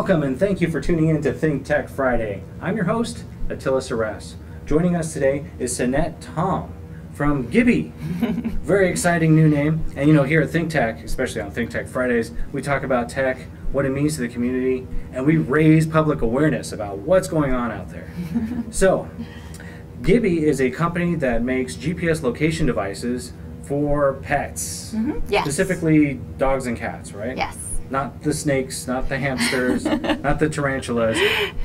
Welcome and thank you for tuning in to ThinkTech Friday. I'm your host, Attila Seress. Joining us today is Synette Tom from Gibi. Very exciting new name. And you know, here at ThinkTech, especially on ThinkTech Fridays, we talk about tech, what it means to the community, and we raise public awareness about what's going on out there. So, Gibi is a company that makes GPS location devices for pets. Yes. Specifically dogs and cats, right? Yes. Not the snakes, not the hamsters, not the tarantulas.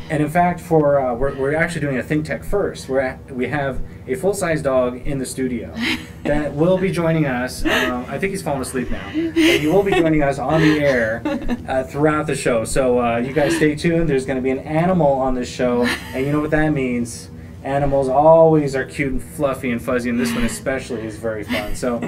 And in fact, we're actually doing a ThinkTech first. We have a full-size dog in the studio that will be joining us. I think he's fallen asleep now. But he will be joining us on the air throughout the show. So you guys stay tuned. There's going to be an animal on this show, and you know what that means. Animals always are cute and fluffy and fuzzy, and this one especially is very fun. So,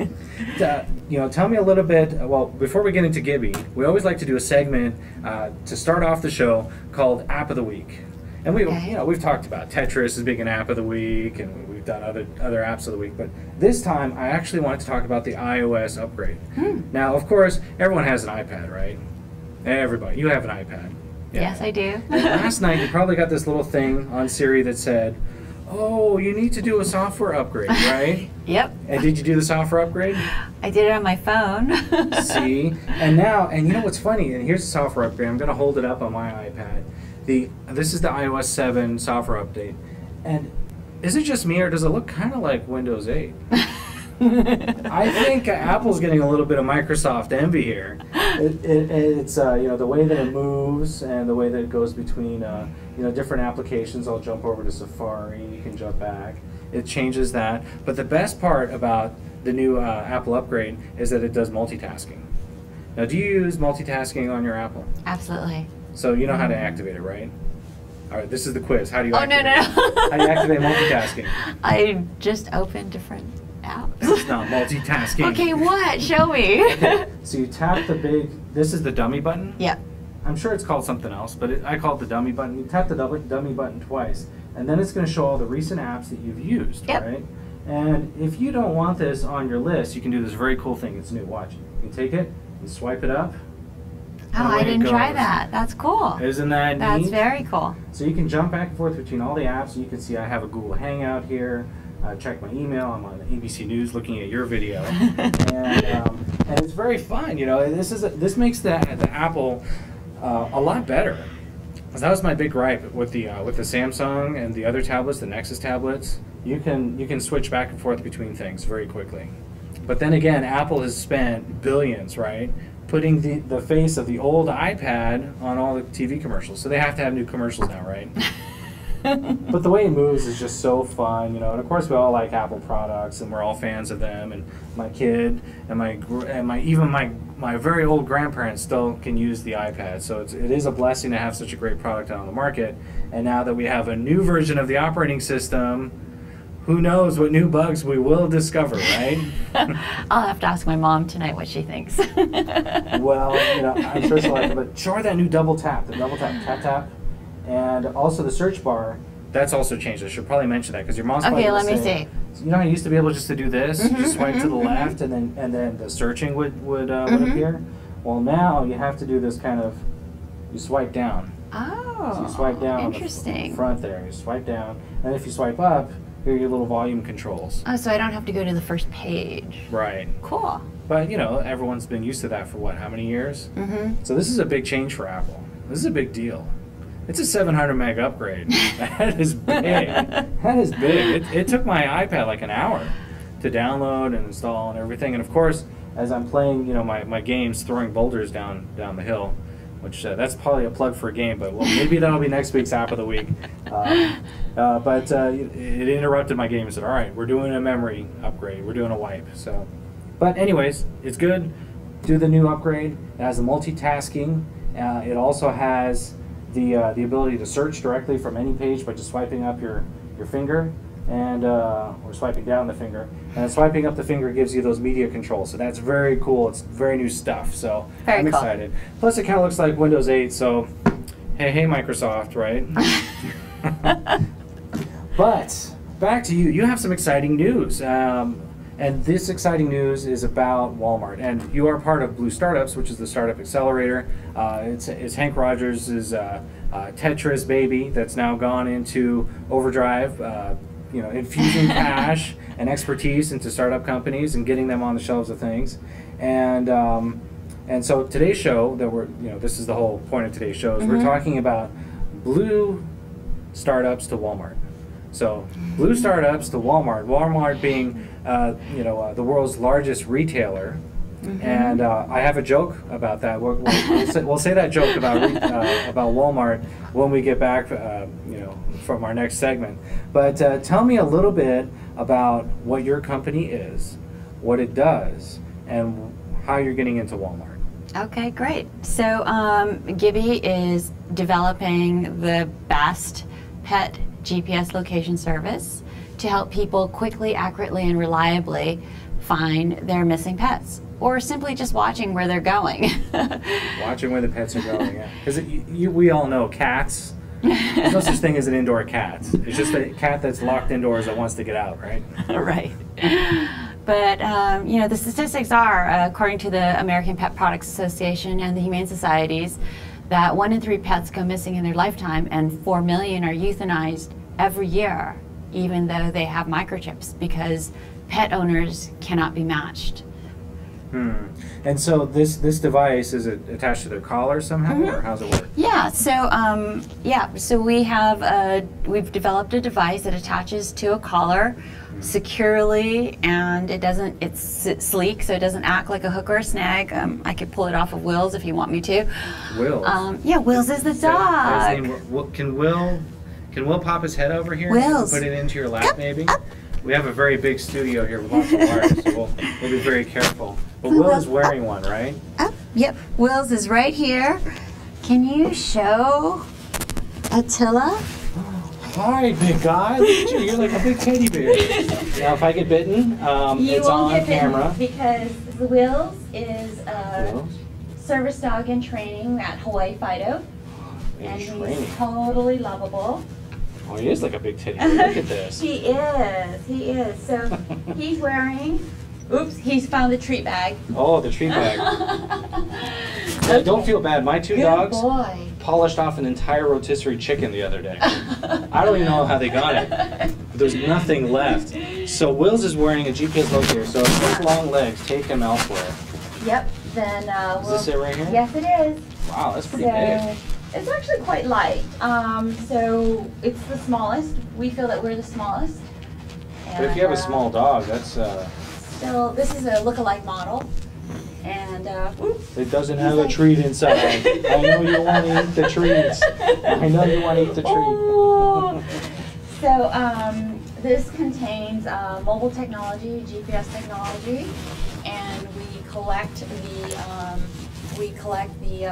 you know, tell me a little bit. Well, before we get into Gibby, we always like to do a segment to start off the show called App of the Week, and we've talked about Tetris as being an App of the Week, and we've done other apps of the week. But this time, I actually wanted to talk about the iOS upgrade. Now, of course, everyone has an iPad, right? Everybody, you have an iPad. Yeah. Yes, I do. And last night, you probably got this little thing on Siri that said, "Oh, you need to do a software upgrade," right? Yep. And did you do the software upgrade? I did it on my phone. See? And you know what's funny? And here's the software upgrade. I'm going to hold it up on my iPad. This is the iOS 7 software update. And is it just me, or does it look kind of like Windows 8? I think Apple's getting a little bit of Microsoft envy here. It's you know, the way that it moves and the way that it goes between you know, different applications. I'll jump over to Safari. You can jump back. It changes that. But the best part about the new Apple upgrade is that it does multitasking. Now, do you use multitasking on your Apple? Absolutely. So you know how to activate it, right? All right. This is the quiz. How do you? Oh, no. How do you activate multitasking? I just open different apps. It's not multitasking. Okay, what? Show me. Okay, so you tap the this is the dummy button? Yep. I'm sure it's called something else, but I call it the dummy button. You tap the dummy button twice, and then it's going to show all the recent apps that you've used, right? And if you don't want this on your list, you can do this very cool thing. It's new. Watch. You can take it and swipe it up. Oh, I didn't try that. That's cool. Isn't that neat? That's very cool. So you can jump back and forth between all the apps. You can see I have a Google Hangout here. Check my email. I'm on ABC News looking at your video, and it's very fun. You know, this makes the Apple a lot better. Because that was my big gripe with the Samsung and the other tablets, the Nexus tablets. You can switch back and forth between things very quickly. But then again, Apple has spent billions, right, putting the face of the old iPad on all the TV commercials. So they have to have new commercials now, right? But the way it moves is just so fun, you know. And of course, we all like Apple products, and we're all fans of them. And my kid and even my very old grandparents still can use the iPad. So it is a blessing to have such a great product out on the market. And now that we have a new version of the operating system, who knows what new bugs we will discover, right? I'll have to ask my mom tonight what she thinks. Well, you know, I'm sure she'll like it. But show her that new double tap, tap. And also the search bar, that's also changed. I should probably mention that because your mom's okay, let me see. You know how you used to be able just to do this? Just swipe to the left and then the searching would appear? Well, now you have to do this kind of, you swipe down. Oh, so you swipe down interesting. on the front there. You swipe down, and if you swipe up, here are your little volume controls. Oh, so I don't have to go to the first page. Right. Cool. But, you know, everyone's been used to that for what, how many years? So this is a big change for Apple. This is a big deal. It's a 700 meg upgrade. That is big. That is big. It took my iPad like an hour to download and install and everything. And of course, as I'm playing, you know, my games, throwing boulders down the hill, which that's probably a plug for a game, but well, maybe that'll be next week's App of the Week. But it interrupted my game and said, all right, we're doing a memory upgrade. We're doing a wipe. So, but anyways, it's good. Do the new upgrade. It has the multitasking. It also has the ability to search directly from any page by just swiping up your finger and or swiping down the finger. And swiping up the finger gives you those media controls. So that's very cool. It's very new stuff. So I'm excited. Plus, it kind of looks like Windows 8. So hey, Microsoft, right? But back to you. You have some exciting news. And this exciting news is about Walmart. And you are part of Blue Startups, which is the startup accelerator. It's Hank Rogers' Tetris baby that's now gone into overdrive, infusing cash and expertise into startup companies and getting them on the shelves of things. And so today's show, this is the whole point of today's show, is we're talking about Blue Startups to Walmart. So Blue Startups to Walmart. Walmart being the world's largest retailer. And I have a joke about that. We'll say that joke about Walmart when we get back, from our next segment. But tell me a little bit about what your company is, what it does, and how you're getting into Walmart. Okay, great. So Gibby is developing the best pet GPS location service to help people quickly, accurately, and reliably find their missing pets, or simply just watching where they're going. Watching where the pets are going, yeah. Because we all know cats. There's no such thing as an indoor cat. It's just a cat that's locked indoors that wants to get out, right? Right. But, the statistics are, according to the American Pet Products Association and the Humane Societies, that 1 in 3 pets go missing in their lifetime, and 4 million are euthanized every year, even though they have microchips, because pet owners cannot be matched. And so this device, is it attached to their collar somehow, or how's it work? Yeah. So we've developed a device that attaches to a collar securely, and it's sleek, so it doesn't act like a hook or a snag. I could pull it off of Will's if you want me to. Will's? Yeah, Will's is the dog. Can Will pop his head over here? Will's. And put it into your lap, maybe? We have a very big studio here with lots of wires, so we'll be very careful. But Will is wearing one, right? Yep. Will's is right here. Can you show Attila? Hi, big guy. Look at you. You're like a big teddy bear. Now, if I get bitten, it's on camera. Because Will's is a service dog in training at Hawaii Fido. And he's totally lovable. Oh, he is like a big teddy bear. Look at this. He is. So he's wearing, he's found the treat bag. Oh, the treat bag. Okay. Don't feel bad. My two dogs polished off an entire rotisserie chicken the other day. I don't even know how they got it. But there's nothing left. So Will's is wearing a GPS locator, so if those long legs take him elsewhere. Yep. Then is this it right here? Yes, it is. Wow, that's pretty big. It's actually quite light. So it's the smallest. We feel that we're the smallest. And, but if you have a small dog, that's... So this is a look-alike model. And it doesn't have a treat inside. I know you want to eat the treats. I know you want to eat the treat. So this contains mobile technology, GPS technology, and we collect the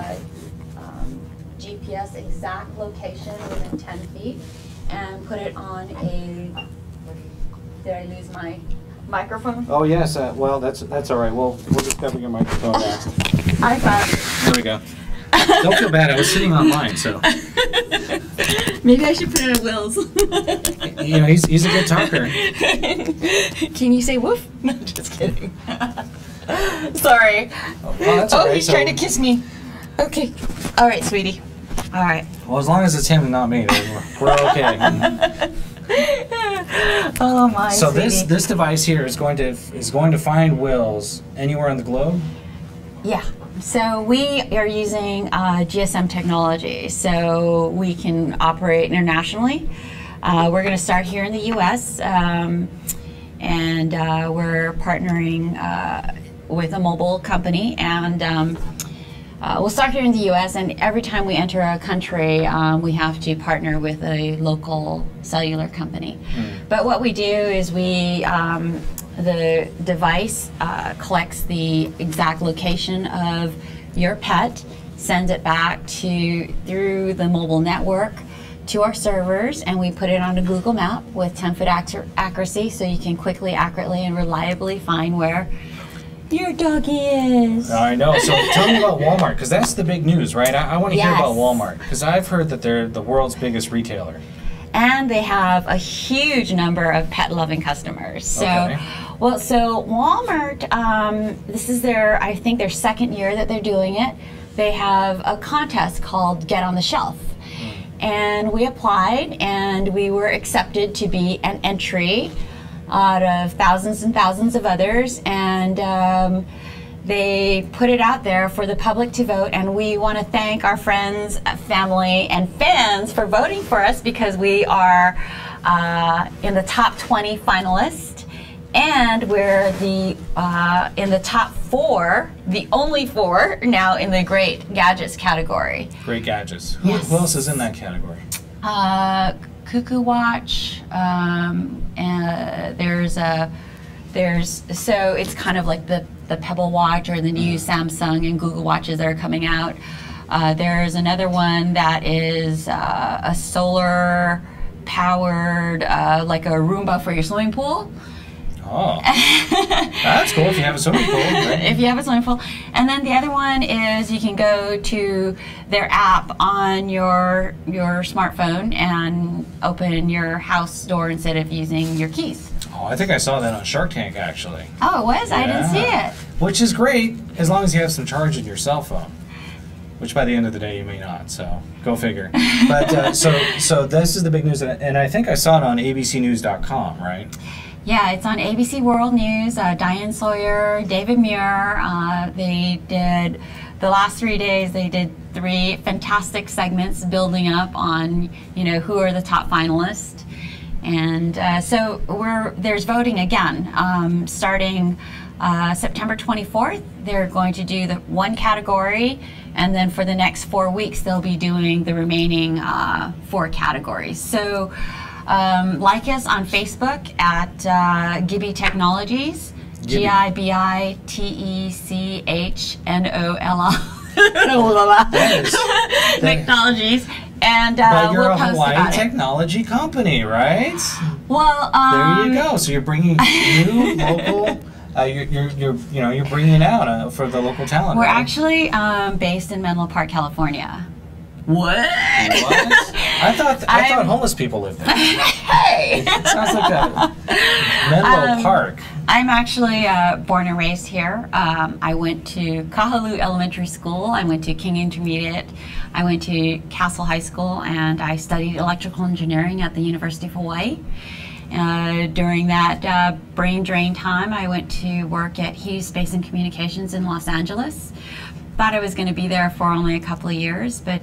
GPS exact location within 10 feet and put it on a. Did I lose my microphone? Oh yes. Well, that's all right. We'll discover your microphone next. I found it. There we go. Don't feel bad. I was sitting on mine, so. Maybe I should put it on Will's. He's a good talker. Can you say woof? No, just kidding. Sorry. Well, that's all right. He's trying to kiss me. Okay. All right, sweetie. All right. Well, as long as it's him and not me, we're okay. Oh my. So sweetie. this device here is going to find Will's anywhere on the globe. Yeah. So we are using GSM technology, so we can operate internationally. We're going to start here in the U.S. And we're partnering with a mobile company, and we'll start here in the U.S. And every time we enter a country, we have to partner with a local cellular company. But what we do is the device collects the exact location of your pet, sends it back through the mobile network to our servers, and we put it on a Google map with 10-foot accuracy, so you can quickly, accurately, and reliably find where your doggy is. I know. So tell me about Walmart, because that's the big news, right? I want to hear about Walmart, because I've heard that they're the world's biggest retailer. and they have a huge number of pet-loving customers. So, Okay. well, so Walmart, this is I think their second year that they're doing it. They have a contest called Get on the Shelf. And we applied, and we were accepted to be an entry out of thousands and thousands of others. And they put it out there for the public to vote, and we want to thank our friends, family, and fans for voting for us, because we are in the top 20 finalists, and we're in the top 4, the only 4 now in the Great Gadgets category. Great Gadgets. Yes. Who else is in that category? Cuckoo Watch, and so it's kind of like the Pebble Watch or the new Samsung and Google Watches that are coming out. There's another one that is a solar powered, like a Roomba for your swimming pool. Oh, that's cool if you have a swimming pool. Right? If you have a swimming pool. And then the other one is you can go to their app on your smartphone and open your house door instead of using your keys. Oh, I think I saw that on Shark Tank, actually. Oh, it was? I didn't see it. Which is great, as long as you have some charge in your cell phone. Which by the end of the day you may not, so go figure. But so this is the big news, and I think I saw it on abcnews.com, right? Yeah, it's on ABC World News. Diane Sawyer, David Muir. They did the last 3 days. They did 3 fantastic segments building up on who are the top finalists, and so there's voting again starting September 24th. They're going to do the one category, and then for the next 4 weeks they'll be doing the remaining 4 categories. So. Like us on Facebook at Gibi Technologies, GIBITECHNOLI Technologies, and but you're we'll a post Hawaii about technology company, right? Well, there you go. So you're bringing new local. You're bringing it out for the local talent. We're right? actually based in Menlo Park, California. What? I thought homeless people lived there. Hey! It sounds like a Menlo Park. I'm actually born and raised here. I went to Kahalu Elementary School. I went to King Intermediate. I went to Castle High School, and I studied electrical engineering at the University of Hawaii. During that brain drain time, I went to work at Hughes Space and Communications in Los Angeles. Thought I was going to be there for only a couple of years, but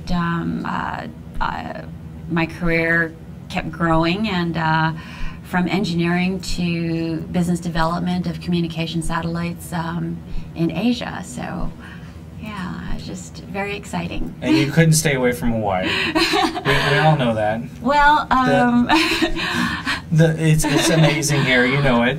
my career kept growing, and from engineering to business development of communication satellites in Asia. So, yeah, it's just very exciting. And you couldn't stay away from Hawaii. we all know that. Well, it's amazing here. You know it.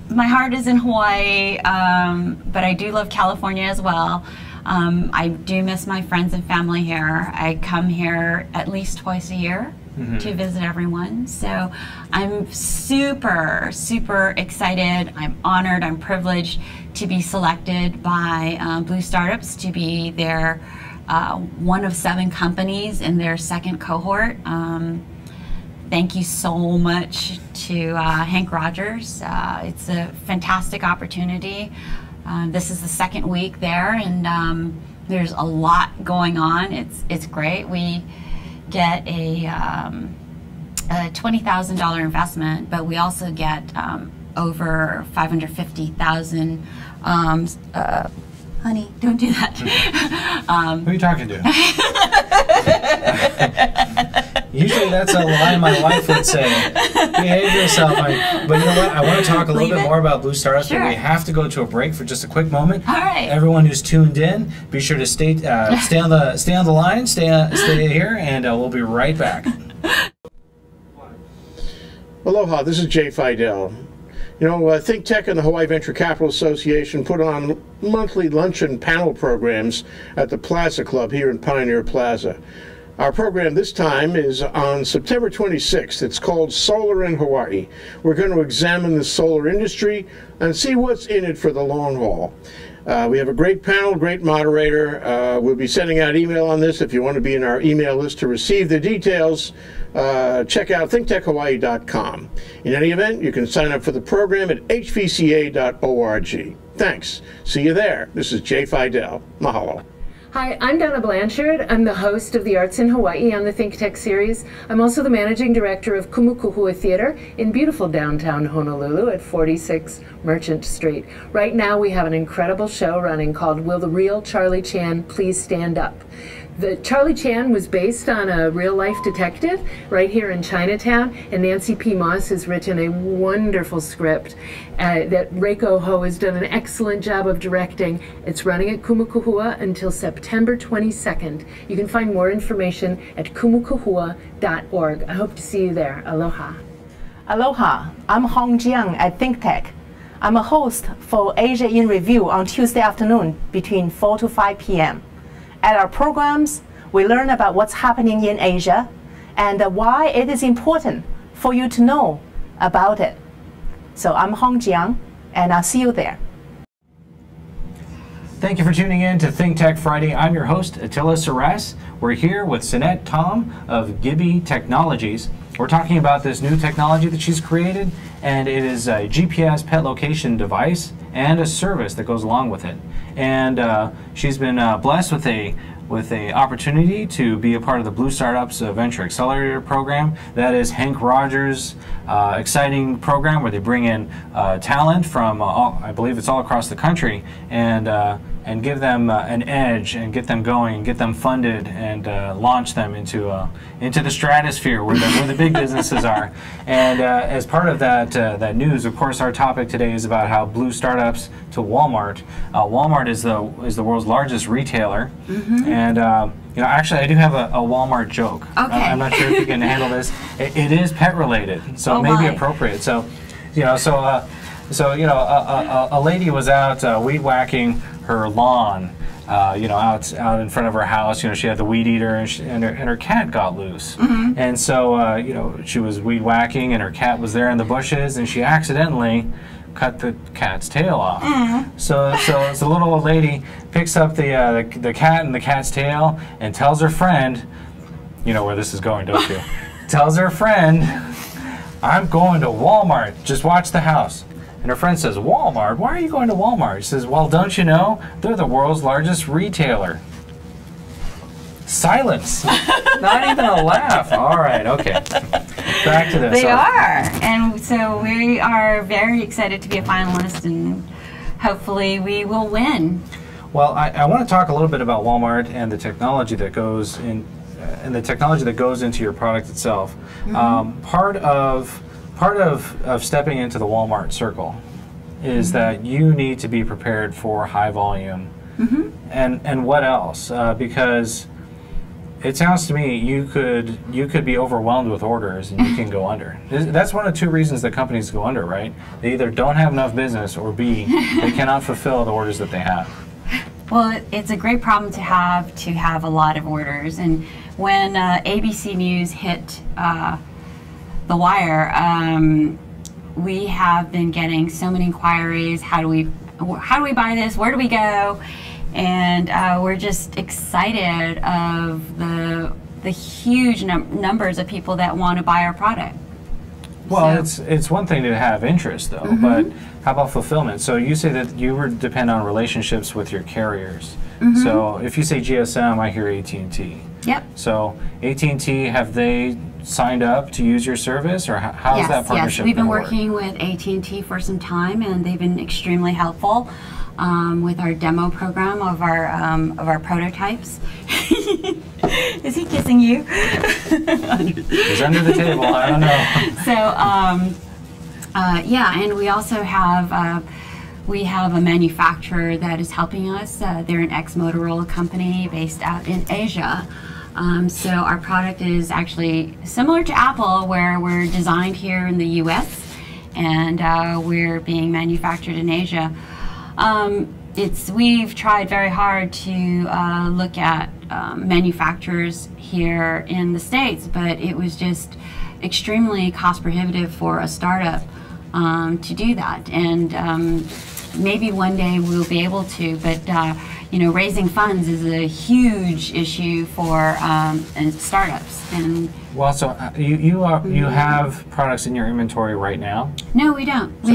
My heart is in Hawaii, but I do love California as well. I do miss my friends and family here. I come here at least twice a year to visit everyone. So I'm super, super excited. I'm honored. I'm privileged to be selected by Blue Startups to be their one of 7 companies in their second cohort. Thank you so much to Hank Rogers. It's a fantastic opportunity. This is the second week there, and there's a lot going on. It's great. We get a $20,000 investment, but we also get over $550,000. Honey, don't do that. Who are you talking to? Usually that's a lie my wife would say. Behave yourself. But you know what? I want to talk a little bit more about Blue Startups, but we have to go to a break for just a quick moment. All right. Everyone who's tuned in, be sure to stay on the line, stay here, and we'll be right back. Aloha, this is Jay Fidel. You know, ThinkTech and the Hawaii Venture Capital Association put on monthly luncheon panel programs at the Plaza Club here in Pioneer Plaza. Our program this time is on September 26th. It's called Solar in Hawaii. We're going to examine the solar industry and see what's in it for the long haul. We have a great panel, great moderator. We'll be sending out email on this. If you want to be in our email list to receive the details, check out thinktechhawaii.com. In any event, you can sign up for the program at hvca.org. Thanks. See you there. This is Jay Fidel. Mahalo. Hi, I'm Donna Blanchard. I'm the host of the Arts in Hawaii on the ThinkTech series. I'm also the managing director of Kumukuhua Theater in beautiful downtown Honolulu at 46 Merchant Street. Right now we have an incredible show running called Will the Real Charlie Chan Please Stand Up? The Charlie Chan was based on a real-life detective right here in Chinatown, and Nancy P. Moss has written a wonderful script that Reiko Ho has done an excellent job of directing. It's running at Kumukuhua until September 22nd. You can find more information at kumukuhua.org. I hope to see you there. Aloha. Aloha, I'm Hong Jiang at ThinkTech. I'm a host for Asia in Review on Tuesday afternoon between 4 to 5 p.m. At our programs, we learn about what's happening in Asia and why it is important for you to know about it. So I'm Hong Jiang, and I'll see you there. Thank you for tuning in to ThinkTech Friday. I'm your host, Attila Seress. We're here with Synette Tom of Gibi Technologies. We're talking about this new technology that she's created, and it is a GPS pet location device and a service that goes along with it. And she's been blessed with a opportunity to be a part of the Blue Startups Venture Accelerator program. That is Hank Rogers' exciting program where they bring in talent from, I believe it's all across the country, and give them an edge and get them going and get them funded and launch them into the stratosphere where the big businesses are. And as part of that news, of course, our topic today is about how Blue Startups to Walmart. Walmart is the world's largest retailer. Mm-hmm. And you know, actually, I do have a Walmart joke. Okay. I'm not sure if you can handle this. It is pet related, so it may be appropriate. So, you know, a lady was out weed whacking her lawn, you know, out in front of her house. You know, she had the weed eater, and her cat got loose. Mm-hmm. And so, you know, she was weed whacking, and her cat was there in the bushes, and she accidentally cut the cat's tail off. Mm-hmm. So the little old lady picks up the cat and the cat's tail and tells her friend, you know where this is going, don't you? Tells her friend, I'm going to Walmart, just watch the house. And her friend says, Walmart? Why are you going to Walmart? She says, well, don't you know? They're the world's largest retailer. Silence. Not even a laugh. All right, okay. Back to this. They are. And so we are very excited to be a finalist, and hopefully we will win. Well, I want to talk a little bit about Walmart and the technology that goes in, into your product itself. Mm-hmm. Part of stepping into the Walmart circle is mm-hmm. that you need to be prepared for high volume. Mm-hmm. And what else? Because it sounds to me you could be overwhelmed with orders and you can go under. That's one of two reasons that companies go under, right? They either don't have enough business, or B, they cannot fulfill the orders that they have. Well, it's a great problem to have a lot of orders. And when ABC News hit the wire, we have been getting so many inquiries. How do we buy this? Where do we go? And we're just excited of the huge numbers of people that want to buy our product. Well, so it's one thing to have interest, though, mm-hmm. but how about fulfillment? So you say that you depend on relationships with your carriers. Mm-hmm. So if you say GSM, I hear AT&T. Yep. So AT&T, have they signed up to use your service, or how's that partnership? Yes, we've been working with AT&T for some time, and they've been extremely helpful with our demo program of our prototypes. Is he kissing you? He's under the table. I don't know. So yeah, and we also have a manufacturer that is helping us. They're an ex-Motorola company based out in Asia. So our product is actually similar to Apple, where we're designed here in the U.S. and we're being manufactured in Asia. We've tried very hard to look at manufacturers here in the States, but it was just extremely cost prohibitive for a startup to do that. And maybe one day we'll be able to, but you know, raising funds is a huge issue for and startups. And well, so you have products in your inventory right now? no, we don't. So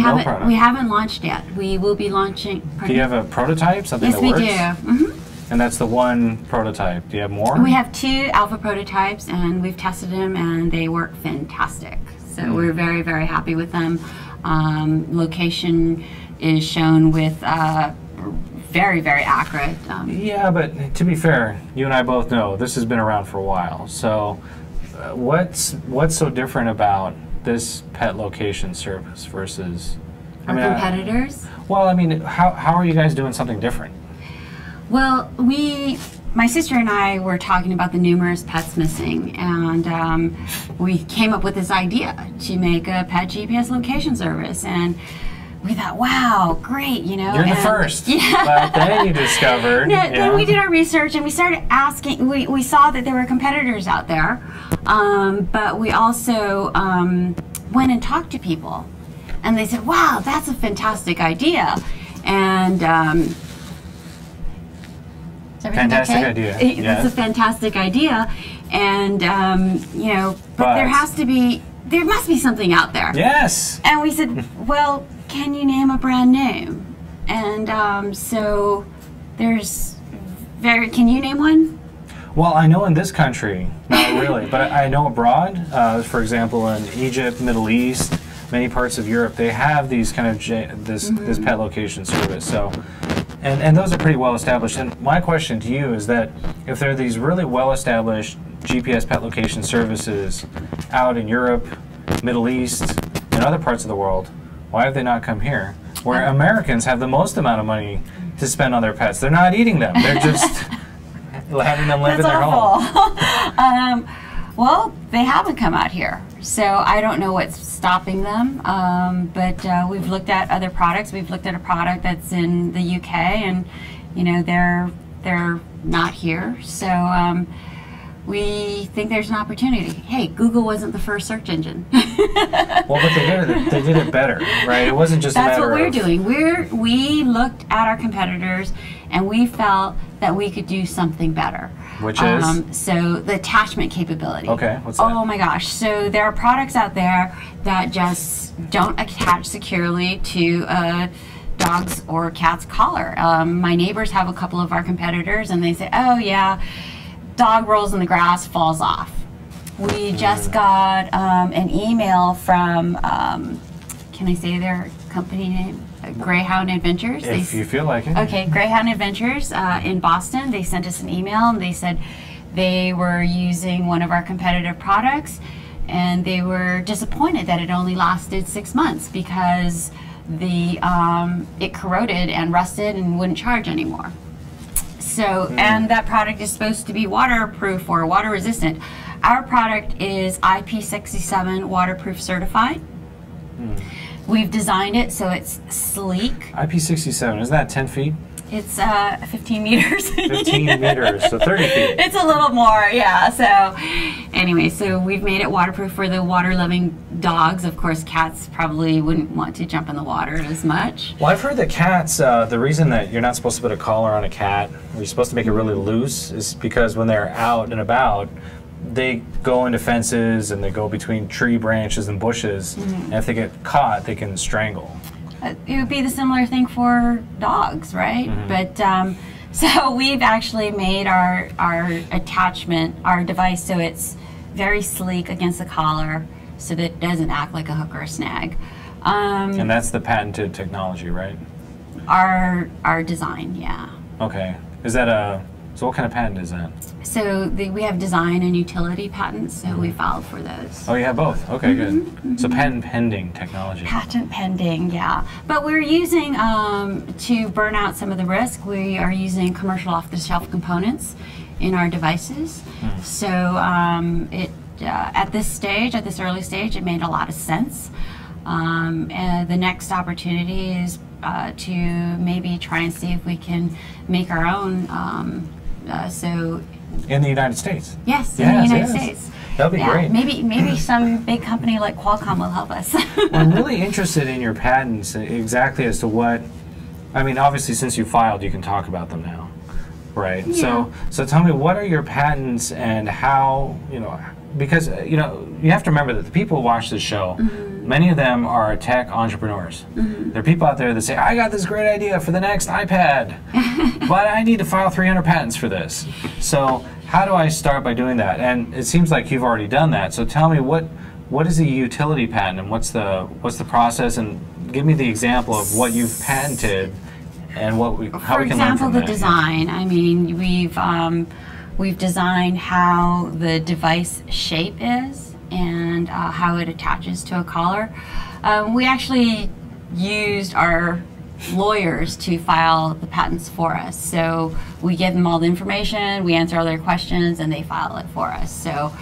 We haven't launched yet. We will be launching. Do you have a prototype, something yes, that works? Yes, we do. And that's the one prototype. Do you have more? We have 2 alpha prototypes, and we've tested them, and they work fantastic. So we're very, very happy with them. Location is shown with very, very accurate. Yeah, but to be fair, you and I both know this has been around for a while. So what's so different about this pet location service versus our competitors? Well, I mean, how are you guys doing something different? Well, my sister and I were talking about the numerous pets missing, and we came up with this idea to make a pet GPS location service. And we thought, wow, great, you know. You're the first. Yeah. But then you discovered. Then we did our research, and we started asking. We saw that there were competitors out there, but we also went and talked to people, and they said, wow, that's a fantastic idea. And fantastic idea. That's a fantastic idea, and you know, but there must be something out there. Yes. And we said, well, can you name a brand name? And so there's can you name one? Well, I know in this country, not really, but I know abroad. For example, in Egypt, Middle East, many parts of Europe, they have these kind of this pet location service. So. And those are pretty well established. And my question to you is that if there are these really well established GPS pet location services out in Europe, Middle East, and other parts of the world, why have they not come here? Where Americans have the most amount of money to spend on their pets. They're not eating them. They're just having them live in their home. Well, they haven't come out here. So I don't know what's stopping them, but we've looked at other products. We've looked at a product that's in the UK, and you know they're not here. So we think there's an opportunity. Hey, Google wasn't the first search engine. Well, but they did it better, right? It wasn't just that's a matter what we're of doing. We looked at our competitors, and we felt that we could do something better. Which is? So the attachment capability. Okay, what's that? Oh my gosh. So there are products out there that just don't attach securely to a dog's or cat's collar. My neighbors have a couple of our competitors, and they say, oh yeah, dog rolls in the grass, falls off. We just got an email from, can I say their company name? Greyhound Adventures. If you feel like it. Okay, Greyhound Adventures in Boston. They sent us an email, and they said they were using one of our competitive products, and they were disappointed that it only lasted 6 months because it corroded and rusted and wouldn't charge anymore. So, and that product is supposed to be waterproof or water resistant. Our product is IP67 waterproof certified. We've designed it so it's sleek. IP67, is that 10 feet? It's 15 meters. 15 meters, so 30 feet. It's a little more, yeah. So anyway, so we've made it waterproof for the water-loving dogs. Of course, cats probably wouldn't want to jump in the water as much. Well, I've heard that cats, the reason that you're not supposed to put a collar on a cat, or you're supposed to make it really loose, is because when they're out and about, they go into fences and they go between tree branches and bushes, and if they get caught, they can strangle. It would be the similar thing for dogs, right? But so we've actually made our attachment, our device, so it's very sleek against the collar, so that it doesn't act like a hook or a snag. And that's the patented technology, right? Our design, yeah. Okay. Is that so what kind of patent is that? So we have design and utility patents, so we filed for those. Oh, you have both? Okay, good. So patent pending technology. Patent pending, yeah. But we're using, to burn out some of the risk, we are using commercial off-the-shelf components in our devices. So at this early stage, it made a lot of sense. And the next opportunity is to maybe try and see if we can make our own. In the United States? Yes, in the United States. That would be great. Maybe some big company like Qualcomm will help us. Well, I'm really interested in your patents, exactly as to what I mean, obviously, since you filed, you can talk about them now, right? Yeah. So tell me, what are your patents and how, because, you have to remember that the people who watch this show, many of them are tech entrepreneurs. There are people out there that say, I got this great idea for the next iPad, but I need to file 300 patents for this. So how do I start by doing that? And it seems like you've already done that. So tell me, what is a utility patent, and what's the process, and give me the example of what you've patented and how we can learn from that. For example, the design. I mean, we've designed how the device shape is and how it attaches to a collar. We actually used our lawyers to file the patents for us. So we give them all the information, we answer all their questions, and they file it for us. So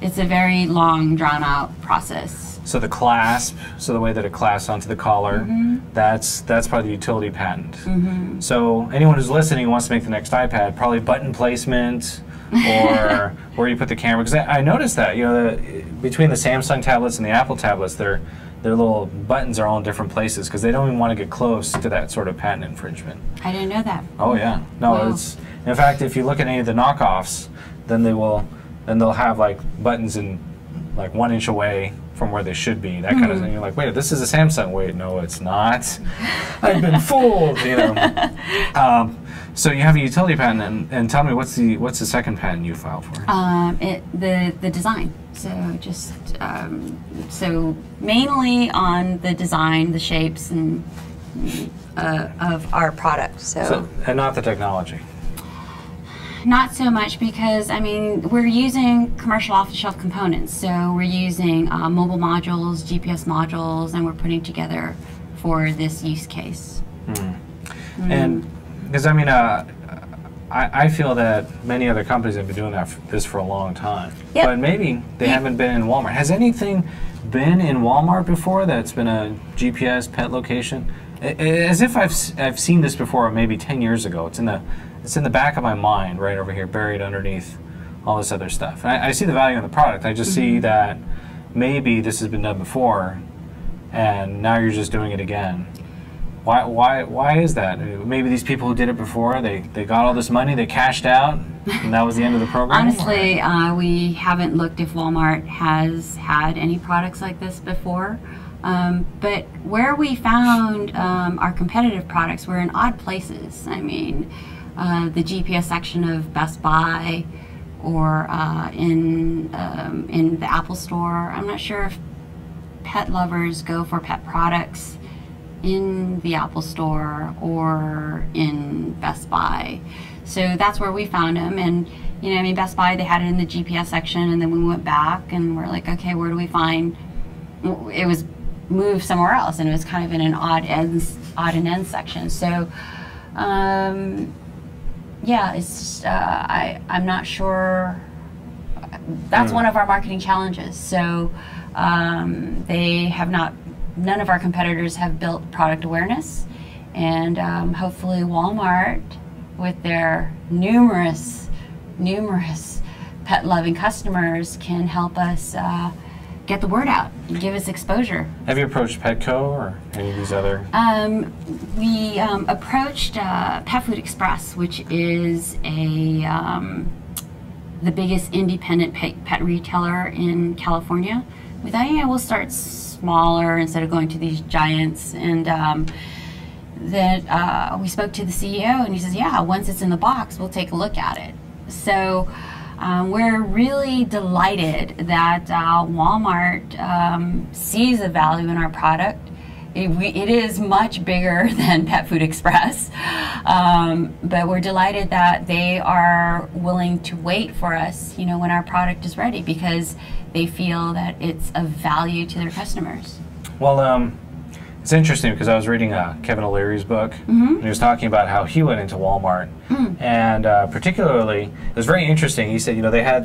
it's a very long, drawn-out process. So the clasp, the way that it clasps onto the collar, that's part of the utility patent. So anyone who's listening who wants to make the next iPad, probably button placement or where you put the camera. Because I noticed that, between the Samsung tablets and the Apple tablets, their little buttons are all in different places because they don't even want to get close to that sort of patent infringement. I didn't know that. Oh yeah, no, Wow. it's in fact, if you look at any of the knockoffs, then they'll have like buttons in like 1 inch away from where they should be. That kind of thing. You're like, wait, this is a Samsung. Wait, no, it's not. I've been fooled. So you have a utility patent, and tell me what's the second patent you filed for? The design. So just so mainly on the design, the shapes, and of our product. So and not the technology. Not so much, because I mean we're using commercial off-the-shelf components. So we're using mobile modules, GPS modules, and we're putting together for this use case. And because I mean, I feel that many other companies have been doing this for a long time, but maybe they haven't been in Walmart. Has anything been in Walmart before that's been a GPS pet location? As if I've seen this before, maybe 10 years ago. It's in the back of my mind, right over here, buried underneath all this other stuff. And I see the value in the product. I just see that maybe this has been done before, and now you're just doing it again. Why is that? Maybe these people who did it before, they got all this money, they cashed out, and that was the end of the program? Honestly, we haven't looked if Walmart has had any products like this before. But where we found our competitive products were in odd places. I mean, the GPS section of Best Buy, or in the Apple Store. I'm not sure if pet lovers go for pet products in the Apple Store or in Best Buy. So that's where we found them. And I mean, Best Buy, they had it in the GPS section, and then we went back and we're like, okay, where do we find? It was moved somewhere else, and it was kind of in an odd and end section. So yeah, it's I'm not sure. That's one of our marketing challenges. So they have not. None of our competitors have built product awareness, and hopefully Walmart, with their numerous pet-loving customers, can help us get the word out and give us exposure. Have you approached Petco or any of these other? We approached Pet Food Express, which is the biggest independent pet retailer in California. We thought, yeah, we'll start smaller instead of going to these giants. And then we spoke to the CEO, and he says, yeah, once it's in the box, we'll take a look at it. So we're really delighted that Walmart sees the value in our product. It is much bigger than Pet Food Express, but we're delighted that they are willing to wait for us, when our product is ready, because they feel that it's of value to their customers. Well, it's interesting because I was reading Kevin O'Leary's book, and he was talking about how he went into Walmart, and particularly, it was very interesting. He said,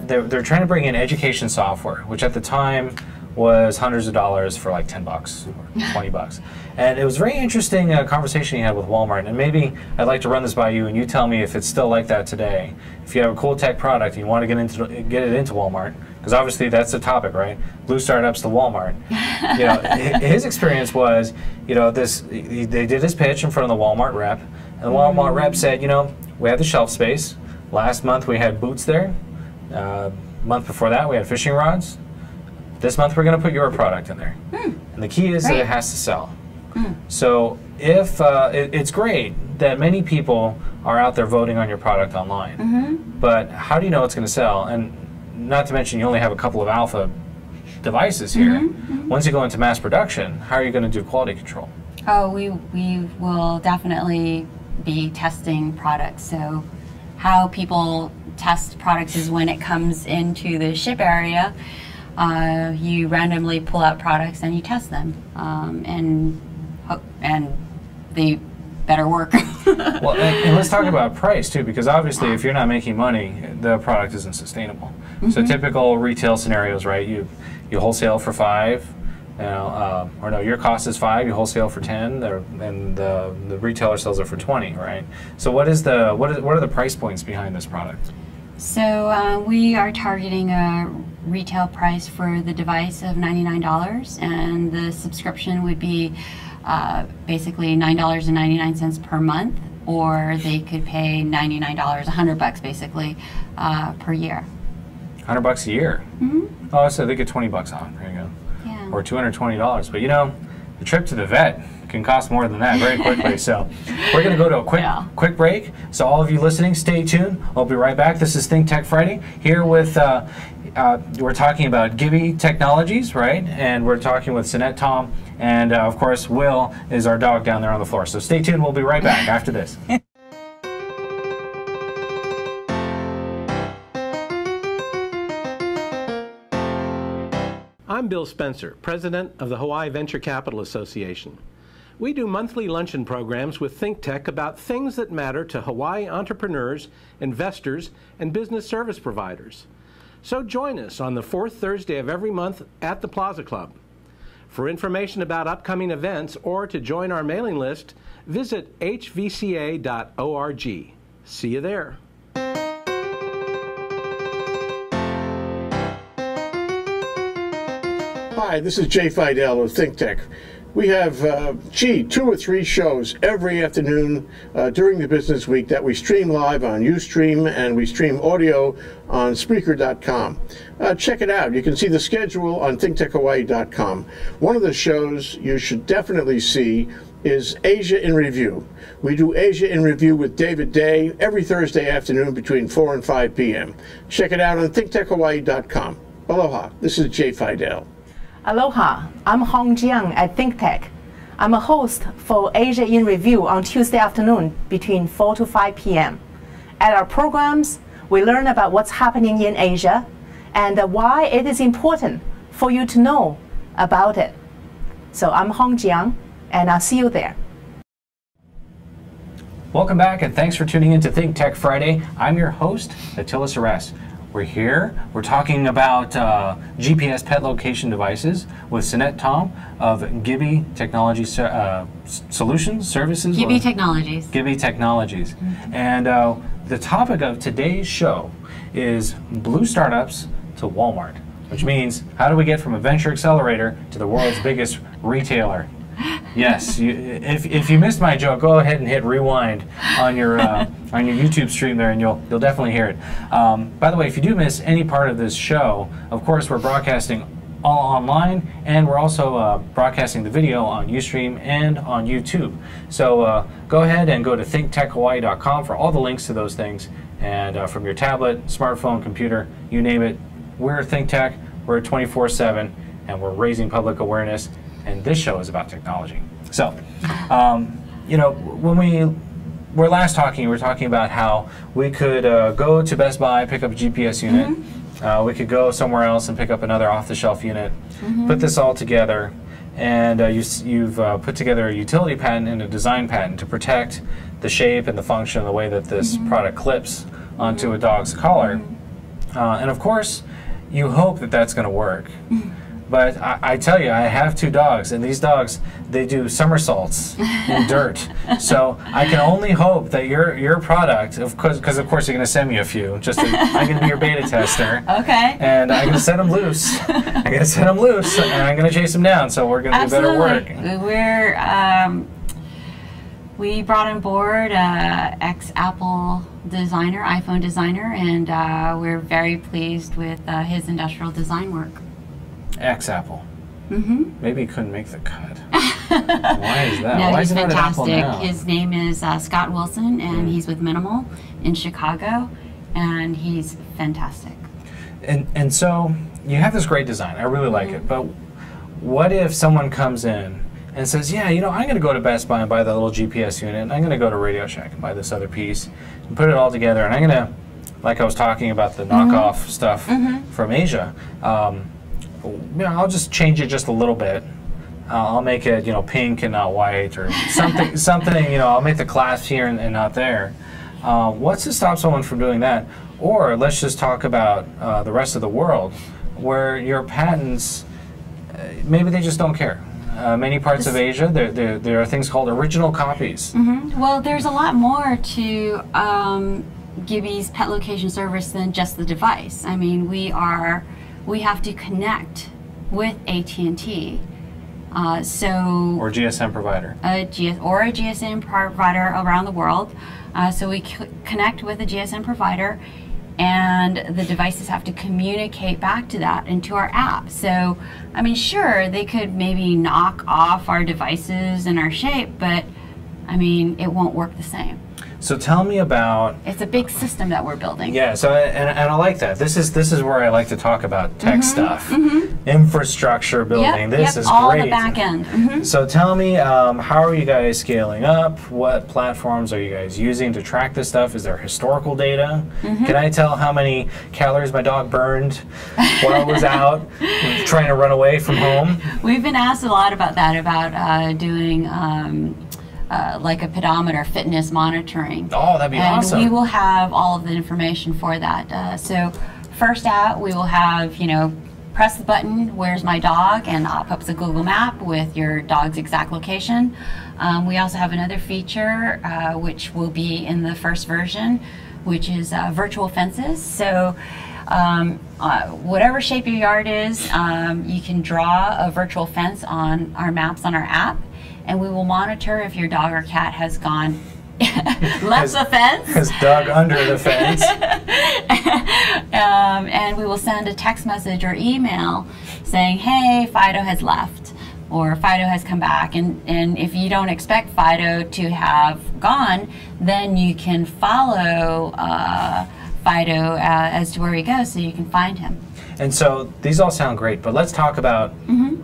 they're trying to bring in education software, which at the time was hundreds of dollars for like $10 or $20. And it was a very interesting conversation he had with Walmart, and maybe I'd like to run this by you, and you tell me if it's still like that today. If you have a cool tech product and you want to get it into Walmart, because obviously that's the topic, right? Blue startups to Walmart. You know, his experience was, you know, they did his pitch in front of the Walmart rep, and the Walmart rep said, you know, we have the shelf space. Last month we had boots there. Month before that we had fishing rods. This month we're going to put your product in there. And the key is that it has to sell. So if it's great that many people are out there voting on your product online, but how do you know it's going to sell? And not to mention you only have a couple of alpha devices here. Once you go into mass production, how are you going to do quality control? Oh, we will definitely be testing products. So how people test products is when it comes into the ship area, you randomly pull out products and you test them, and they better work. Well, and let's talk about price too, because obviously if you're not making money, the product isn't sustainable. So typical retail scenarios, right? You wholesale for $5, you know, or no, your cost is $5, you wholesale for $10, and the retailer sells it for $20, right? So what are the price points behind this product? So we are targeting a retail price for the device of $99, and the subscription would be basically $9.99 per month, or they could pay $99, $100 basically per year. $100 a year? Oh, so they get $20 off. There you go. Yeah. Or $220. But you know, the trip to the vet can cost more than that very quickly. So we're going to go to a quick break. So all of you listening, stay tuned. I'll be right back. This is ThinkTech Friday here with, we're talking about Gibi Technologies, right? And we're talking with Synette Tom. And of course, Will is our dog down there on the floor. So stay tuned. We'll be right back after this. I'm Bill Spencer, President of the Hawaii Venture Capital Association. We do monthly luncheon programs with ThinkTech about things that matter to Hawaii entrepreneurs, investors, and business service providers. So join us on the fourth Thursday of every month at the Plaza Club. For information about upcoming events or to join our mailing list, visit hvca.org. See you there. Hi, this is Jay Fidel of ThinkTech. We have, 2 or 3 shows every afternoon during the business week that we stream live on Ustream, and we stream audio on Spreaker.com. Check it out. You can see the schedule on ThinkTechHawaii.com. One of the shows you should definitely see is Asia in Review. We do Asia in Review with David Day every Thursday afternoon between 4 and 5 p.m. Check it out on ThinkTechHawaii.com. Aloha, this is Jay Fidel. Aloha, I'm Hong Jiang at ThinkTech. I'm a host for Asia in Review on Tuesday afternoon between 4 to 5 p.m. At our programs, we learn about what's happening in Asia and why it is important for you to know about it. So I'm Hong Jiang, and I'll see you there. Welcome back, and thanks for tuning in to ThinkTech Friday. I'm your host, Attila Seress. We're here. We're talking about GPS pet location devices with Synette Tom of Gibi Technology Solutions, Services? Gibi Technologies. Gibi Technologies. And the topic of today's show is blue startups to Walmart, which means how do we get from a venture accelerator to the world's biggest retailer? Yes, if you missed my joke, go ahead and hit rewind on your YouTube stream there, and you'll definitely hear it. By the way, if you do miss any part of this show, of course we're broadcasting all online, and we're also broadcasting the video on Ustream and on YouTube. So go ahead and go to thinktechhawaii.com for all the links to those things, and from your tablet, smartphone, computer, you name it, we're ThinkTech. We're 24/7, and we're raising public awareness. And this show is about technology. So, you know, when we were last talking, we were talking about how we could go to Best Buy, pick up a GPS unit. We could go somewhere else and pick up another off-the-shelf unit, put this all together, and you've put together a utility patent and a design patent to protect the shape and the function of the way that this product clips onto a dog's collar. And of course, you hope that that's going to work. But I tell you, I have 2 dogs, and these dogs, they do somersaults in dirt. So I can only hope that your product, because of course you're going to send me a few. I'm going to be your beta tester. Okay. And I'm going to set them loose. I'm going to set them loose, and I'm going to chase them down. So we're going to do better work. We brought on board ex-Apple designer, iPhone designer, and we're very pleased with his industrial design work. Ex-Apple. Mm-hmm. Maybe he couldn't make the cut. Why is that? No, Why he's is he not at Apple fantastic. now? His name is Scott Wilson, and he's with Minimal in Chicago, and he's fantastic. And so you have this great design. I really like it. But what if someone comes in and says, yeah, you know, I'm going to go to Best Buy and buy the little GPS unit, and I'm going to go to Radio Shack and buy this other piece and put it all together, and I'm going to, like I was talking about the knockoff stuff from Asia, you know, I'll just change it just a little bit. I'll make it, you know, pink and not white, or something, you know, I'll make the clasp here and not there. What's to stop someone from doing that? Or let's just talk about the rest of the world, where your patents, maybe they just don't care. Many parts of Asia, there are things called original copies. Well, there's a lot more to Gibby's pet location service than just the device. I mean, we have to connect with AT&T. Or GSM provider. A GSM provider around the world. So we connect with a GSM provider, and the devices have to communicate back to that into our app. So, I mean, sure, they could maybe knock off our devices and our shape, but I mean, it won't work the same. So tell me about... It's a big system that we're building. Yeah, so and I like that. This is where I like to talk about tech stuff. Infrastructure building. This is all great. the back end. So tell me, how are you guys scaling up? What platforms are you guys using to track this stuff? Is there historical data? Can I tell how many calories my dog burned while I was out trying to run away from home? We've been asked a lot about that, about doing like a pedometer, fitness monitoring. Oh, that'd be awesome. And we will have all of the information for that. So first out, we will have, you know, press the button, where's my dog, and pop up a Google map with your dog's exact location. We also have another feature, which will be in the first version, which is virtual fences. So whatever shape your yard is, you can draw a virtual fence on our maps on our app, and we will monitor if your dog or cat has gone left the fence. Has dug under the fence. And we will send a text message or email saying, hey, Fido has left, or Fido has come back. And if you don't expect Fido to have gone, then you can follow Fido as to where he goes so you can find him. And so these all sound great, but let's talk about,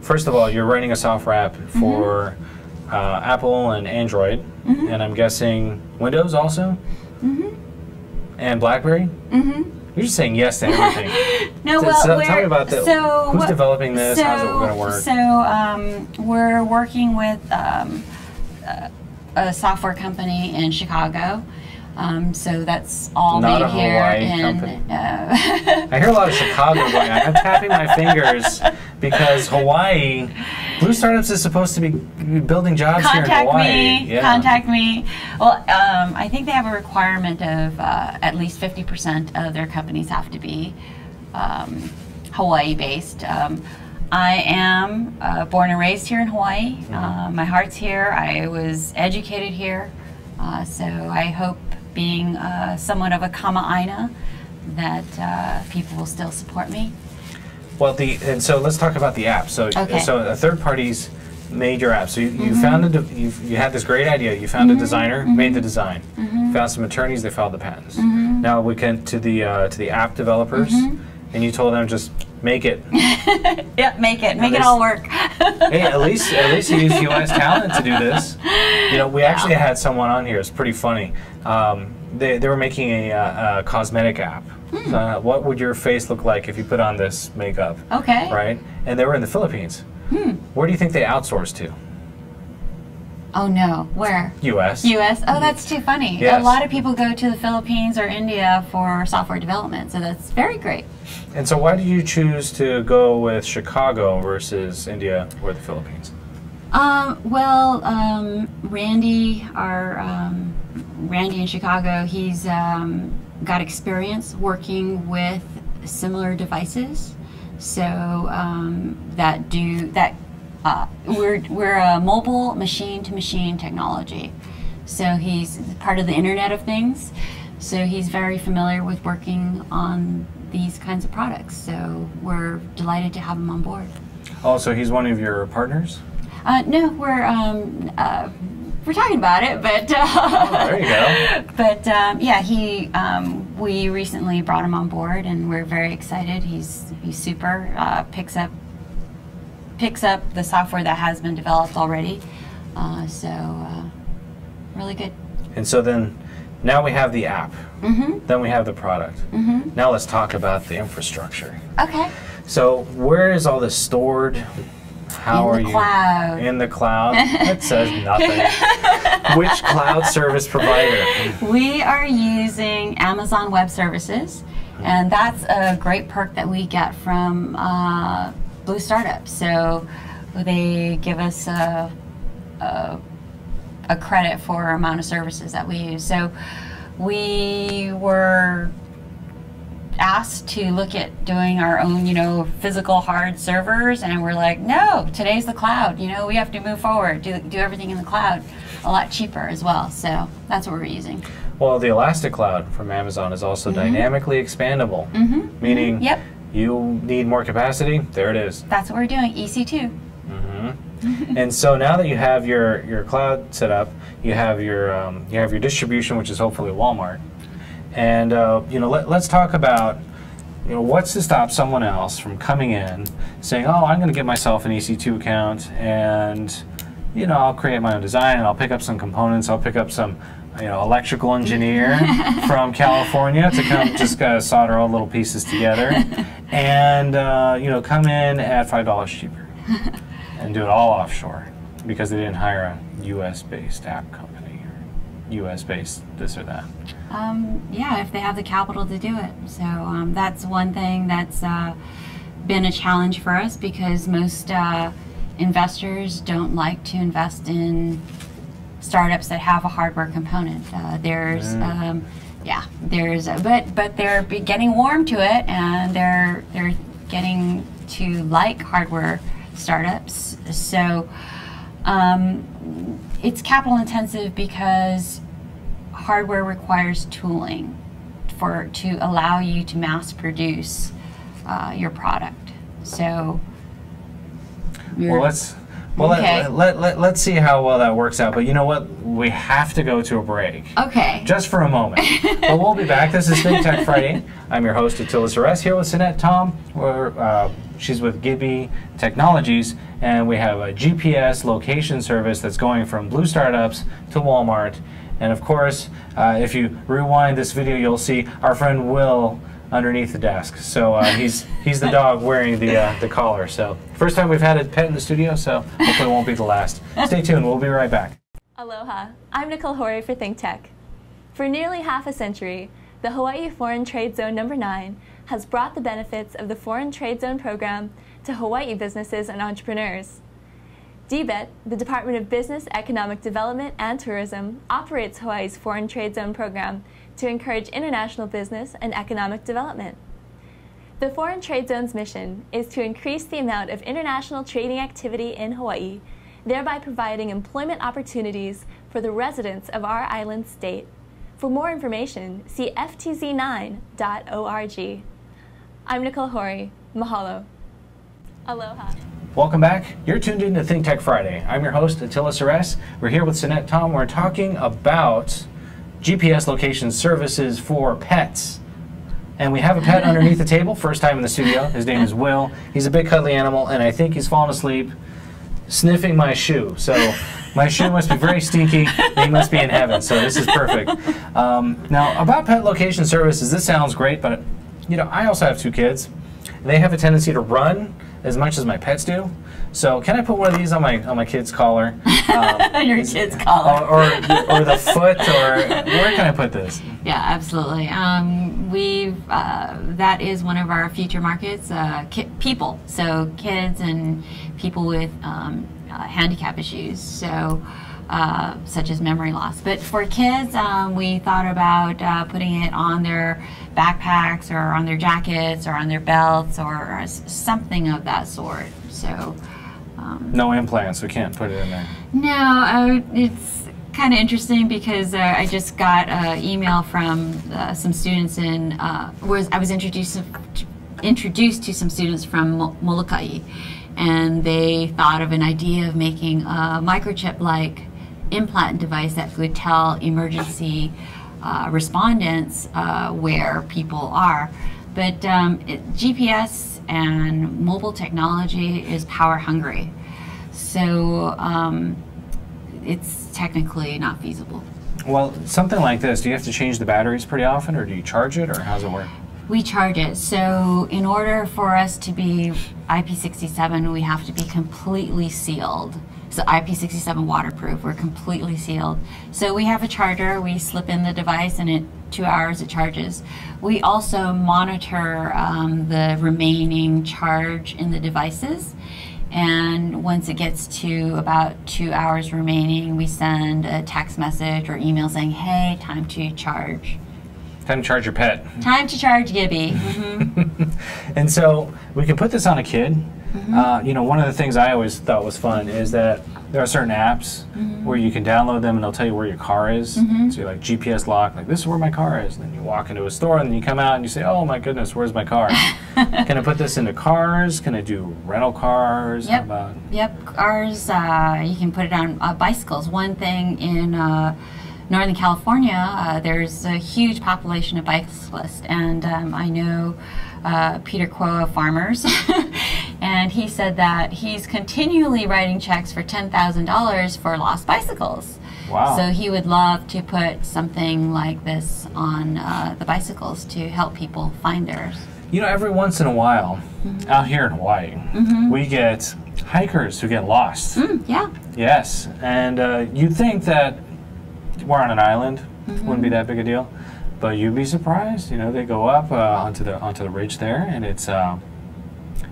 first of all, you're writing a software app for Apple and Android, and I'm guessing Windows also? And BlackBerry? You're just saying yes to everything. No, so tell me about who's developing this, how's it going to work? So we're working with a software company in Chicago. So that's all Not made a here. Hawaii company. I hear a lot of Chicago going on. I'm tapping my fingers because Hawaii, Blue Startups is supposed to be building jobs here in Hawaii. Contact me. Well, I think they have a requirement of at least 50% of their companies have to be Hawaii-based. I am born and raised here in Hawaii. My heart's here. I was educated here. So I hope, being somewhat of a kama-aina, that people will still support me. Well, and so let's talk about the app. So, so a third party's made your app. So you found you had this great idea. You found a designer, made the design. Found some attorneys, they filed the patents. Now we can to the app developers, and you told them just make it. Yep, make it all work. Hey, at least you used U.S. talent to do this. You know, we actually had someone on here. It's pretty funny. They were making a cosmetic app. What would your face look like if you put on this makeup? Okay. Right? And they were in the Philippines. Where do you think they outsourced to? Oh no, where? U.S. U.S. Oh, that's too funny. Yes. A lot of people go to the Philippines or India for software development, so that's very great. And so why did you choose to go with Chicago versus India or the Philippines? Randy, Randy in Chicago, he's got experience working with similar devices. So we're a mobile machine-to-machine technology. So he's part of the Internet of Things. So he's very familiar with working on these kinds of products. So we're delighted to have him on board. Oh, so he's one of your partners? No, we're talking about it, but there you go. But yeah, we recently brought him on board, and we're very excited. He's super. Picks up the software that has been developed already, really good. And so then, now we have the app. Then we have the product. Now let's talk about the infrastructure. Okay. So where is all this stored? How are you? Cloud. In the cloud? It says nothing. Which cloud service provider? We are using Amazon Web Services, and that's a great perk that we get from Blue Startups. So they give us a credit for our amount of services that we use. So we were asked to look at doing our own, physical hard servers, and we're like, no, today's the cloud. We have to move forward, do everything in the cloud, a lot cheaper as well. So that's what we're using. Well, the Elastic Cloud from Amazon is also dynamically expandable, meaning you need more capacity. There it is. That's what we're doing. EC2. And so now that you have your cloud set up, you have your distribution, which is hopefully Walmart. And let's talk about what's to stop someone else from coming in saying, oh, I'm going to get myself an EC2 account, and I'll create my own design, and I'll pick up some components, I'll pick up some electrical engineer from California to come just solder all little pieces together, and come in at $5 cheaper and do it all offshore because they didn't hire a U.S.-based app company or U.S.-based this or that. Yeah, if they have the capital to do it. So that's one thing that's been a challenge for us, because most investors don't like to invest in startups that have a hardware component. But they're getting warm to it, and they're getting to like hardware startups. So it's capital intensive because hardware requires tooling to allow you to mass produce your product. So let's see how well that works out. But you know what? We have to go to a break. Okay. Just for a moment. But we'll be back. This is ThinkTech Friday. I'm your host, Attila Seress, here with Synette Tom. She's with Gibi Technologies, and we have a GPS location service that's going from Blue Startups to Walmart. And of course, if you rewind this video, you'll see our friend Will underneath the desk. So he's the dog wearing the collar. So first time we've had a pet in the studio, so hopefully it won't be the last. Stay tuned. We'll be right back. Aloha. I'm Nicole Horry for ThinkTech. For nearly half a century, the Hawaii Foreign Trade Zone No. 9 has brought the benefits of the Foreign Trade Zone program to Hawaii businesses and entrepreneurs. DBET, the Department of Business, Economic Development, and Tourism, operates Hawaii's Foreign Trade Zone program to encourage international business and economic development. The Foreign Trade Zone's mission is to increase the amount of international trading activity in Hawaii, thereby providing employment opportunities for the residents of our island state. For more information, see ftz9.org. I'm Nicole Horry. Mahalo. Aloha. Welcome back. You're tuned in to ThinkTech Friday. I'm your host, Attila Seress. We're here with Synette Tom. We're talking about GPS location services for pets. And we have a pet underneath the table, first time in the studio. His name is Will. He's a big cuddly animal, and I think he's fallen asleep sniffing my shoe. So my shoe must be very stinky. He must be in heaven, so this is perfect. Now, about pet location services, this sounds great, but I also have two kids. They have a tendency to run as much as my pets do. So can I put one of these on my kid's collar? Your kid's collar. Or the foot, or where can I put this? Yeah, absolutely. That is one of our future markets, people. So kids and people with handicap issues, so such as memory loss. But for kids, we thought about putting it on their backpacks or on their jackets or on their belts or something of that sort. So no implants, we can't put it in there. No, it's kind of interesting because I just got an email from some students in, I was introduced to some students from Molokai, and they thought of an idea of making a microchip-like implant device that would tell emergency respondents where people are. But GPS and mobile technology is power hungry, so it's technically not feasible. Well, something like this, do you have to change the batteries pretty often, or do you charge it, or how's it work? We charge it. So in order for us to be IP67, we have to be completely sealed. So IP67 waterproof, we're completely sealed. So we have a charger, we slip in the device, and in 2 hours it charges. We also monitor the remaining charge in the devices. And once it gets to about 2 hours remaining, we send a text message or email saying, hey, time to charge. Time to charge your pet. Time to charge Gibby. Mm-hmm. And so we can put this on a kid. Mm-hmm. You know, one of the things I always thought was fun is that there are certain apps where you can download them and they'll tell you where your car is. So you're like GPS lock, like this is where my car is. And then you walk into a store and then you come out and you say, oh my goodness, where's my car? Can I put this into cars? Can I do rental cars? Yep. How about? Yep, cars, you can put it on bicycles. One thing in Northern California, there's a huge population of bicyclists, and I know Peter Quo of Farmers, and he said that he's continually writing checks for $10,000 for lost bicycles. Wow. So he would love to put something like this on the bicycles to help people find theirs. You know, every once in a while, out here in Hawaii, we get hikers who get lost. Yeah. Yes, and you'd think that we're on an island, wouldn't be that big a deal, but you'd be surprised. You know, they go up onto the ridge there, and it's a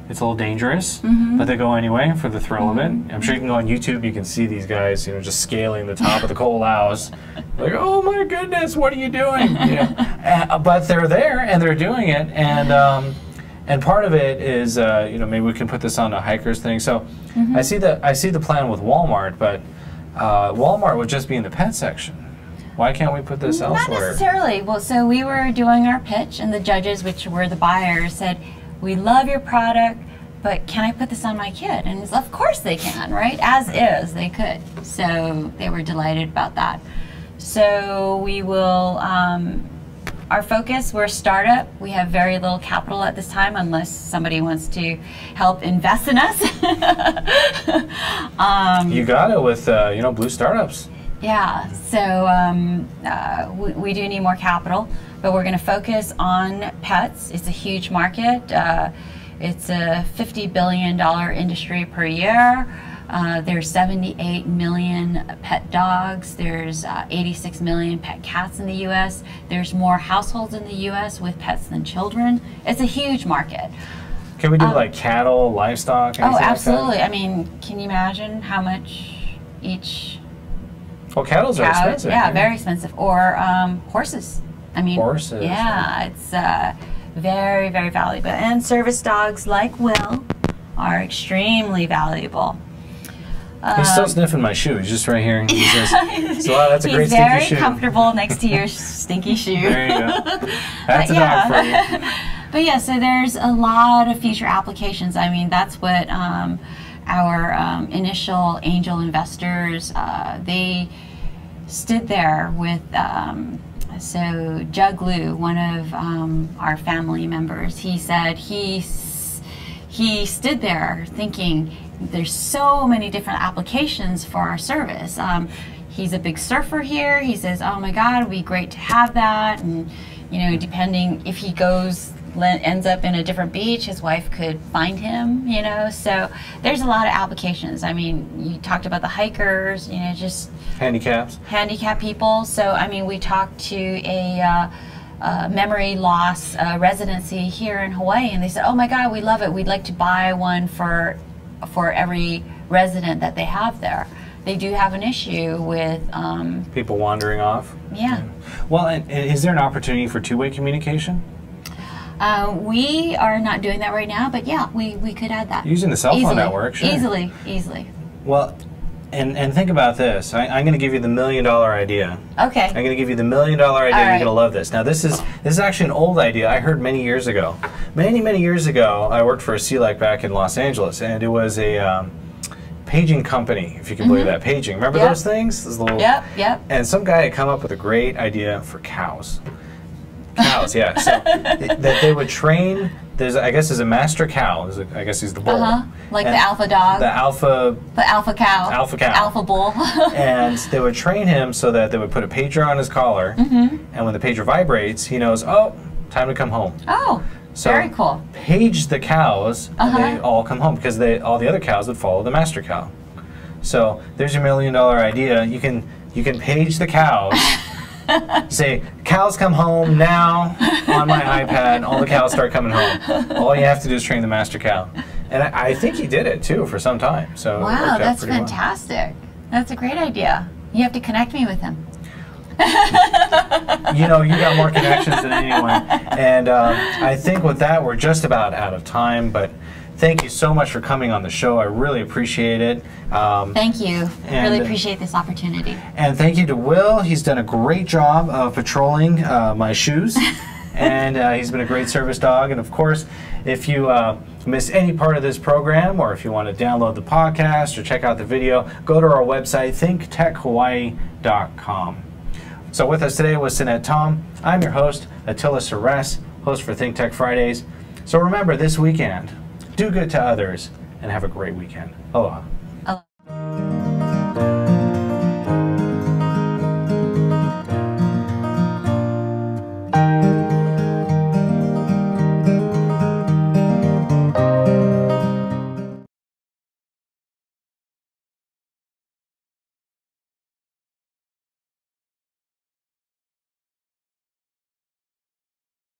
little dangerous, but they go anyway for the thrill of it. I'm sure you can go on YouTube. You can see these guys, you know, just scaling the top of the coal house. Like, oh my goodness, what are you doing? You know, but they're there and they're doing it, and part of it is, you know, maybe we can put this on a hiker's thing. So I see the plan with Walmart, but Walmart would just be in the pet section. Why can't we put this elsewhere? Not necessarily. Well, so we were doing our pitch, and the judges, which were the buyers, said, we love your product, but can I put this on my kid? And of course they can, right? As is, they could. So they were delighted about that. So we will, our focus, we're a startup. We have very little capital at this time unless somebody wants to help invest in us. You got it with, you know, Blue Startups. Yeah, so we do need more capital, but we're going to focus on pets. It's a huge market. It's a $50 billion industry per year. There's 78 million pet dogs. There's 86 million pet cats in the U.S. There's more households in the U.S. with pets than children. It's a huge market. Can we do like cattle, livestock? Oh, absolutely. I mean, can you imagine how much each... Well, cattle's are expensive. Yeah, very expensive. Or horses. I mean, horses. Yeah, it's very, very valuable. And service dogs like Will are extremely valuable. He's still sniffing my shoe. He's just right here. He says, so, wow, that's a great stinky shoe. He's very comfortable next to your stinky shoe. There you go. That's a dog for you. But yeah, so there's a lot of future applications. I mean, that's what our initial angel investors, they stood there with, so Juglu, one of our family members, he said he stood there thinking there's so many different applications for our service. He's a big surfer here. He says, oh my God, it'd be great to have that. And, you know, depending if he goes ends up in a different beach, his wife could find him, you know. So there's a lot of applications. I mean, you talked about the hikers, you know, just handicap people. So I mean, we talked to a memory loss residency here in Hawaii, and they said, "Oh my God, we love it. We'd like to buy one for every resident that they have there." They do have an issue with people wandering off. Yeah. Well, and is there an opportunity for two-way communication? We are not doing that right now, but yeah, we could add that. Using the cell phone network, sure. Easily. Well, and think about this. I'm going to give you the $1 million idea. Okay. I'm going to give you the $1 million idea. Right. You're going to love this. Now, this is actually an old idea I heard many years ago. Many years ago, I worked for a CLEC back in Los Angeles, and it was a paging company, if you can believe that. Paging. Remember those things? Those little. Yep. And some guy had come up with a great idea for cows. Cows, yeah. So that they would train. I guess there's a master cow. I guess he's the bull. Like the alpha dog. The alpha cow. Alpha cow. Alpha bull. And they would train him so that they would put a pager on his collar, and when the pager vibrates, he knows, oh, time to come home. Oh, so very cool. Page the cows, and they all come home because all the other cows would follow the master cow. So there's your $1 million idea. You can page the cows. Say, cows come home now on my iPad. All the cows start coming home. All you have to do is train the master cow. And I think he did it too for some time. So wow, that's fantastic. That's a great idea. You have to connect me with him. You know, you got more connections than anyone. And I think with that, we're just about out of time. But thank you so much for coming on the show. I really appreciate it. Thank you. I really appreciate this opportunity. And thank you to Will. He's done a great job of patrolling my shoes. And he's been a great service dog. And of course, if you miss any part of this program, or if you want to download the podcast or check out the video, go to our website, thinktechhawaii.com. So with us today was Synette Tom. I'm your host, Attila Seress, host for ThinkTech Fridays. So remember, this weekend, do good to others and have a great weekend. Aloha.